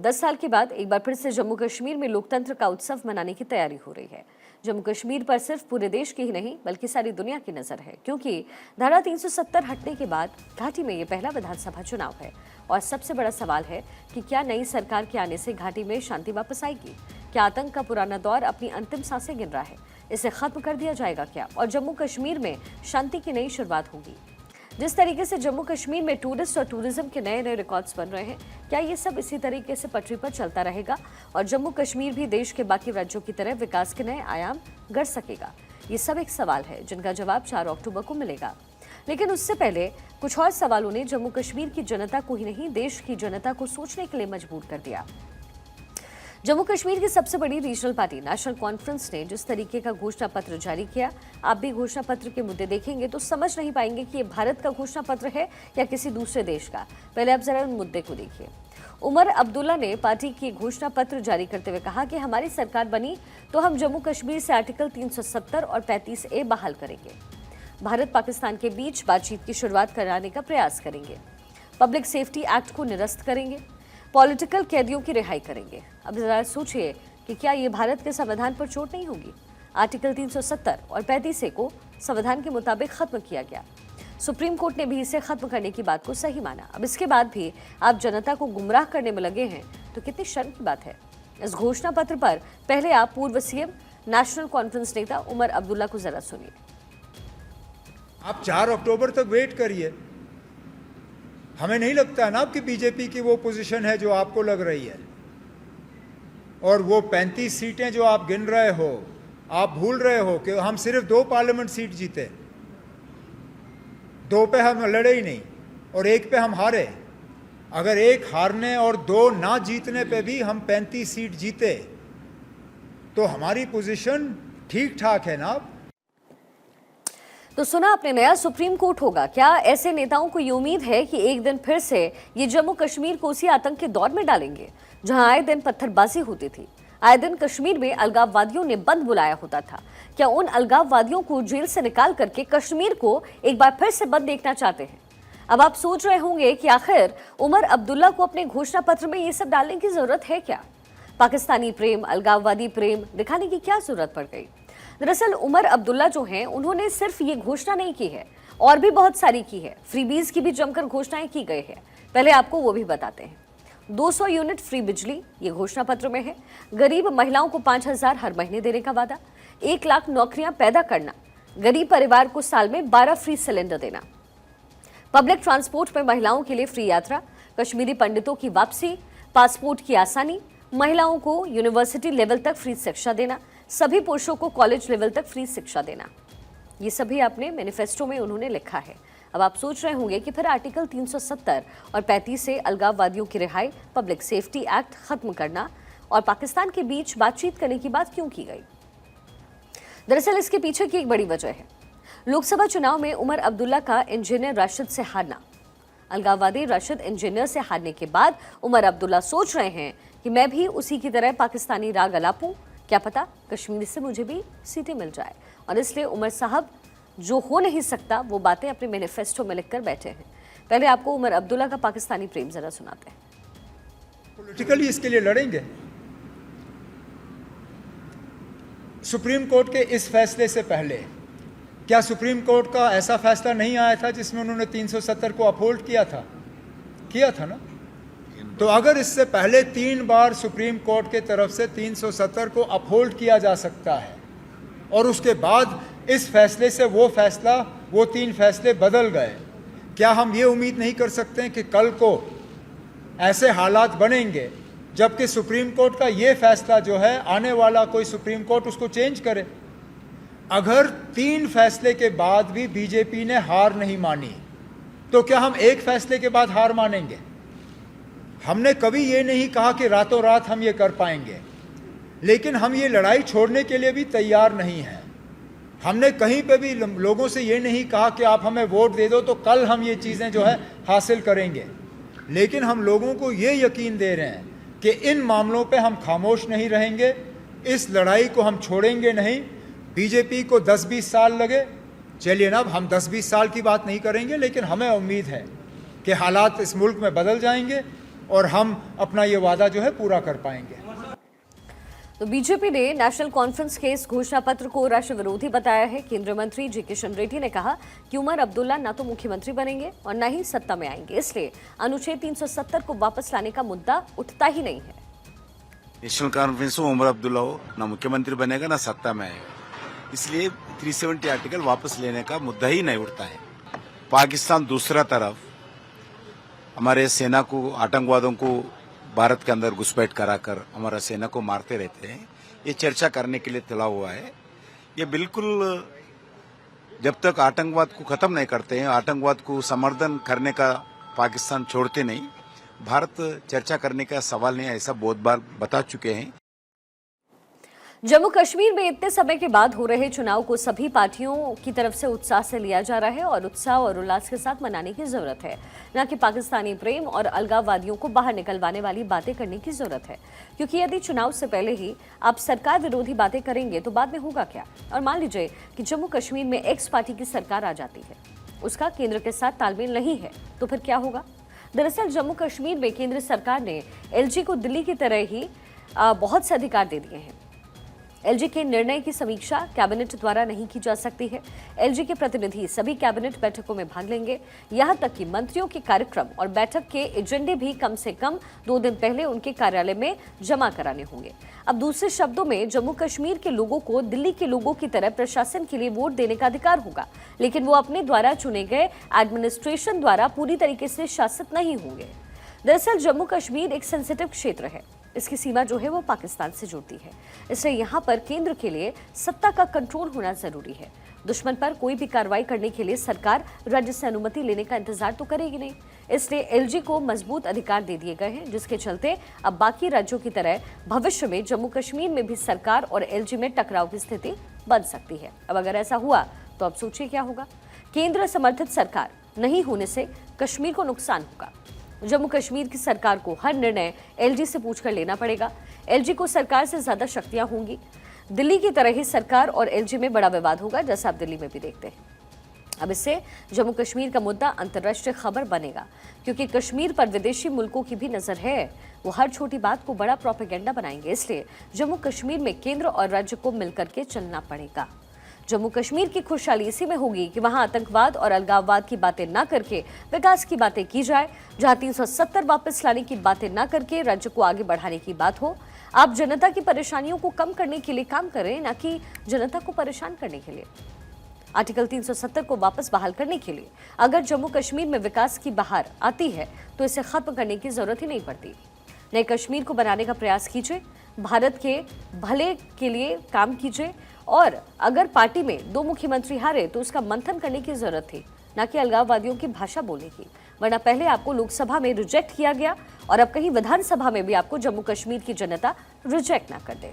10 साल के बाद एक बार फिर से जम्मू कश्मीर में लोकतंत्र का उत्सव मनाने की तैयारी हो रही है। जम्मू कश्मीर पर सिर्फ पूरे देश की ही नहीं बल्कि सारी दुनिया की नजर है, क्योंकि धारा 370 हटने के बाद घाटी में ये पहला विधानसभा चुनाव है। और सबसे बड़ा सवाल है कि क्या नई सरकार के आने से घाटी में शांति वापस आएगी? क्या आतंक का पुराना दौर अपनी अंतिम सांसें गिन रहा है? इसे खत्म कर दिया जाएगा क्या? और जम्मू कश्मीर में शांति की नई शुरुआत होगी? जिस तरीके से जम्मू कश्मीर में टूरिस्ट और टूरिज्म के नए नए रिकॉर्ड्स बन रहे हैं, क्या ये सब इसी तरीके से पटरी पर चलता रहेगा और जम्मू कश्मीर भी देश के बाकी राज्यों की तरह विकास के नए आयाम गढ़ सकेगा? ये सब एक सवाल है जिनका जवाब 4 अक्टूबर को मिलेगा। लेकिन उससे पहले कुछ और सवालों ने जम्मू कश्मीर की जनता को ही नहीं, देश की जनता को सोचने के लिए मजबूर कर दिया। जम्मू कश्मीर की सबसे बड़ी रीजनल पार्टी नेशनल कॉन्फ्रेंस ने जिस तरीके का घोषणा पत्र जारी किया, आप भी घोषणा पत्र के मुद्दे देखेंगे तो समझ नहीं पाएंगे कि ये भारत का घोषणा पत्र है या किसी दूसरे देश का। पहले आप जरा उन मुद्दे को देखिए। उमर अब्दुल्ला ने पार्टी की घोषणा पत्र जारी करते हुए कहा कि हमारी सरकार बनी तो हम जम्मू कश्मीर से आर्टिकल 370 और 35A बहाल करेंगे। भारत पाकिस्तान के बीच बातचीत की शुरुआत कराने का प्रयास करेंगे। पब्लिक सेफ्टी एक्ट को निरस्त करेंगे। पॉलिटिकल कैदियों की रिहाई करेंगे। अब जरा सोचिए कि क्या ये भारत के संविधान पर चोट नहीं होगी? आर्टिकल 370 और 35A को संविधान के मुताबिक खत्म किया गया। सुप्रीम कोर्ट ने भी इसे खत्म करने की बात को सही माना। अब इसके बाद भी आप जनता को गुमराह करने में लगे हैं तो कितनी शर्म की बात है। इस घोषणा पत्र पर पहले आप पूर्व सीएम नेशनल कॉन्फ्रेंस नेता उमर अब्दुल्ला को जरा सुनिए। आप 4 अक्टूबर तक वेट करिए। हमें नहीं लगता है ना कि बीजेपी की वो पोजीशन है जो आपको लग रही है। और वो 35 सीटें जो आप गिन रहे हो, आप भूल रहे हो कि हम सिर्फ 2 पार्लियामेंट सीट जीते। 2 पे हम लड़े ही नहीं और 1 पे हम हारे। अगर 1 हारने और 2 ना जीतने पे भी हम 35 सीट जीते तो हमारी पोजीशन ठीक ठाक है ना। तो सुना आपने, नया सुप्रीम कोर्ट होगा। क्या ऐसे नेताओं को ये उम्मीद है कि एक दिन फिर से ये जम्मू कश्मीर को उसी आतंक के दौर में डालेंगे जहां आए दिन पत्थरबाजी होती थी, आए दिन कश्मीर में अलगाववादियों ने बंद बुलाया होता था? क्या उन अलगाववादियों को जेल से निकाल करके कश्मीर को एक बार फिर से बंद देखना चाहते हैं? अब आप सोच रहे होंगे कि आखिर उमर अब्दुल्ला को अपने घोषणा पत्र में ये सब डालने की जरूरत है क्या? पाकिस्तानी प्रेम, अलगाववादी प्रेम दिखाने की क्या जरूरत पड़ गई? दरअसल उमर अब्दुल्ला जो हैं, उन्होंने सिर्फ ये घोषणा नहीं की है, और भी बहुत सारी की है। फ्रीबीज की भी जमकर घोषणाएं की गई है। पहले आपको वो भी बताते हैं। 200 यूनिट फ्री बिजली ये घोषणा पत्र में है। गरीब महिलाओं को 5,000 हर महीने देने का वादा। 1 लाख नौकरियां पैदा करना। गरीब परिवार को साल में 12 फ्री सिलेंडर देना। पब्लिक ट्रांसपोर्ट में महिलाओं के लिए फ्री यात्रा। कश्मीरी पंडितों की वापसी। पासपोर्ट की आसानी। महिलाओं को यूनिवर्सिटी लेवल तक फ्री शिक्षा देना। सभी पुरुषों को कॉलेज लेवल तक फ्री शिक्षा देना। ये सभी अपने मैनिफेस्टो में उन्होंने लिखा है। अब आप सोच रहे होंगे कि फिर आर्टिकल 370 और 35 से अलगाववादियों की रिहाई, पब्लिक सेफ्टी एक्ट खत्म करना और पाकिस्तान के बीच बातचीत करने की बात क्यों की गई? दरअसल इसके पीछे की एक बड़ी वजह है लोकसभा चुनाव में उमर अब्दुल्ला का इंजीनियर राशिद से हारना। अलगाववादी राशिद इंजीनियर से हारने के बाद उमर अब्दुल्ला सोच रहे हैं कि मैं भी उसी की तरह पाकिस्तानी राग अलापूं, क्या पता कश्मीर से मुझे भी सीटें मिल जाए। और इसलिए उमर साहब जो हो नहीं सकता वो बातें अपने मैनिफेस्टो में लिखकर बैठे हैं। पहले आपको उमर अब्दुल्ला का पाकिस्तानी प्रेम जरा सुनाते हैं। पॉलिटिकली इसके लिए लड़ेंगे। सुप्रीम कोर्ट के इस फैसले से पहले क्या सुप्रीम कोर्ट का ऐसा फैसला नहीं आया था जिसमें उन्होंने 370 को अपहोल्ड किया था ना? तो अगर इससे पहले 3 बार सुप्रीम कोर्ट के तरफ से 370 को अपहोल्ड किया जा सकता है और उसके बाद इस फैसले से वो 3 फैसले बदल गए, क्या हम ये उम्मीद नहीं कर सकते हैं कि कल को ऐसे हालात बनेंगे जबकि सुप्रीम कोर्ट का ये फैसला जो है, आने वाला कोई सुप्रीम कोर्ट उसको चेंज करे? अगर 3 फैसले के बाद भी बीजेपी ने हार नहीं मानी तो क्या हम एक फैसले के बाद हार मानेंगे? हमने कभी ये नहीं कहा कि रातों रात हम ये कर पाएंगे, लेकिन हम ये लड़ाई छोड़ने के लिए भी तैयार नहीं हैं। हमने कहीं पे भी लोगों से ये नहीं कहा कि आप हमें वोट दे दो तो कल हम ये चीज़ें जो है हासिल करेंगे, लेकिन हम लोगों को ये यकीन दे रहे हैं कि इन मामलों पे हम खामोश नहीं रहेंगे, इस लड़ाई को हम छोड़ेंगे नहीं। बीजेपी को 10-20 साल लगे, चलिए ना, हम 10-20 साल की बात नहीं करेंगे, लेकिन हमें उम्मीद है कि हालात इस मुल्क में बदल जाएंगे और हम अपना ये वादा जो है पूरा कर पाएंगे। तो बीजेपी ने नेशनल कॉन्फ्रेंस के इस घोषणा पत्र को राष्ट्र विरोधी बताया है। केंद्रीय मंत्री जी किशन रेड्डी ने कहा कि उमर अब्दुल्ला न तो मुख्यमंत्री बनेंगे और न ही सत्ता में आएंगे, इसलिए अनुच्छेद 370 को वापस लाने का मुद्दा उठता ही नहीं है। नेशनल कॉन्फ्रेंस हो, उमर अब्दुल्ला हो, ना मुख्यमंत्री बनेगा ना सत्ता में आएगा, इसलिए 370 आर्टिकल वापस लेने का मुद्दा ही नहीं उठता है। पाकिस्तान दूसरा तरफ हमारे सेना को, आतंकवादियों को भारत के अंदर घुसपैठ कराकर हमारा सेना को मारते रहते हैं, ये चर्चा करने के लिए तुला हुआ है। ये बिल्कुल जब तक आतंकवाद को खत्म नहीं करते हैं, आतंकवाद को समर्थन करने का पाकिस्तान छोड़ते नहीं, भारत चर्चा करने का सवाल नहीं है, ऐसा बहुत बार बता चुके हैं। जम्मू कश्मीर में इतने समय के बाद हो रहे चुनाव को सभी पार्टियों की तरफ से उत्साह से लिया जा रहा है और उत्साह और उल्लास के साथ मनाने की जरूरत है, न कि पाकिस्तानी प्रेम और अलगाववादियों को बाहर निकलवाने वाली बातें करने की जरूरत है। क्योंकि यदि चुनाव से पहले ही आप सरकार विरोधी बातें करेंगे तो बाद में होगा क्या? और मान लीजिए कि जम्मू कश्मीर में एक्स पार्टी की सरकार आ जाती है, उसका केंद्र के साथ तालमेल नहीं है, तो फिर क्या होगा? दरअसल जम्मू कश्मीर में केंद्र सरकार ने एलजी को दिल्ली की तरह ही बहुत से अधिकार दे दिए हैं। एलजी के निर्णय की समीक्षा कैबिनेट द्वारा नहीं की जा सकती है। एलजी के प्रतिनिधि सभी कैबिनेट बैठकों में भाग लेंगे, यहां तक कि मंत्रियों के कार्यक्रम और बैठक के एजेंडे भी कम से कम 2 दिन पहले उनके कार्यालय में जमा कराने होंगे। अब दूसरे शब्दों में जम्मू कश्मीर के लोगों को दिल्ली के लोगों की तरह प्रशासन के लिए वोट देने का अधिकार होगा, लेकिन वो अपने द्वारा चुने गए एडमिनिस्ट्रेशन द्वारा पूरी तरीके से शासित नहीं होंगे। दरअसल जम्मू कश्मीर एक सेंसिटिव क्षेत्र है, इसकी सीमा जो है वो पाकिस्तान से जुड़ती है, इसलिए यहाँ पर केंद्र के लिए सत्ता का कंट्रोल होना जरूरी है। दुश्मन पर कोई भी कार्रवाई करने के लिए सरकार राज्य से अनुमति लेने का इंतजार तो करेगी नहीं, इसलिए एलजी को मजबूत अधिकार दे दिए गए हैं, जिसके चलते अब बाकी राज्यों की तरह भविष्य में जम्मू कश्मीर में भी सरकार और एलजी में टकराव की स्थिति बन सकती है। अब अगर ऐसा हुआ तो अब सोचिए क्या होगा। केंद्र समर्थित सरकार नहीं होने से कश्मीर को नुकसान होगा। जम्मू कश्मीर की सरकार को हर निर्णय एलजी से पूछकर लेना पड़ेगा। एलजी को सरकार से ज्यादा शक्तियां होंगी। दिल्ली की तरह ही सरकार और एलजी में बड़ा विवाद होगा, जैसा आप दिल्ली में भी देखते हैं। अब इससे जम्मू कश्मीर का मुद्दा अंतर्राष्ट्रीय खबर बनेगा, क्योंकि कश्मीर पर विदेशी मुल्कों की भी नजर है। वो हर छोटी बात को बड़ा प्रोपेगेंडा बनाएंगे, इसलिए जम्मू कश्मीर में केंद्र और राज्य को मिलकर के चलना पड़ेगा। जम्मू कश्मीर की खुशहाली इसी में होगी कि वहां आतंकवाद और अलगाववाद की बातें ना करके विकास की बातें की जाए, जहां 370 वापस लाने की बातें ना करके राज्य को आगे बढ़ाने की बात हो। आप जनता की परेशानियों को कम करने के लिए काम करें, ना कि जनता को परेशान करने के लिए। आर्टिकल 370 को वापस बहाल करने के लिए अगर जम्मू कश्मीर में विकास की बहार आती है तो इसे खत्म करने की जरूरत ही नहीं पड़ती। नए कश्मीर को बनाने का प्रयास कीजिए, भारत के भले के लिए काम कीजिए, और अगर पार्टी में 2 मुख्यमंत्री हारे तो उसका मंथन करने की जरूरत थी, ना कि अलगाववादियों की भाषा बोलने की। वरना पहले आपको लोकसभा में रिजेक्ट किया गया और अब कहीं विधानसभा में भी आपको जम्मू कश्मीर की जनता रिजेक्ट ना कर दे।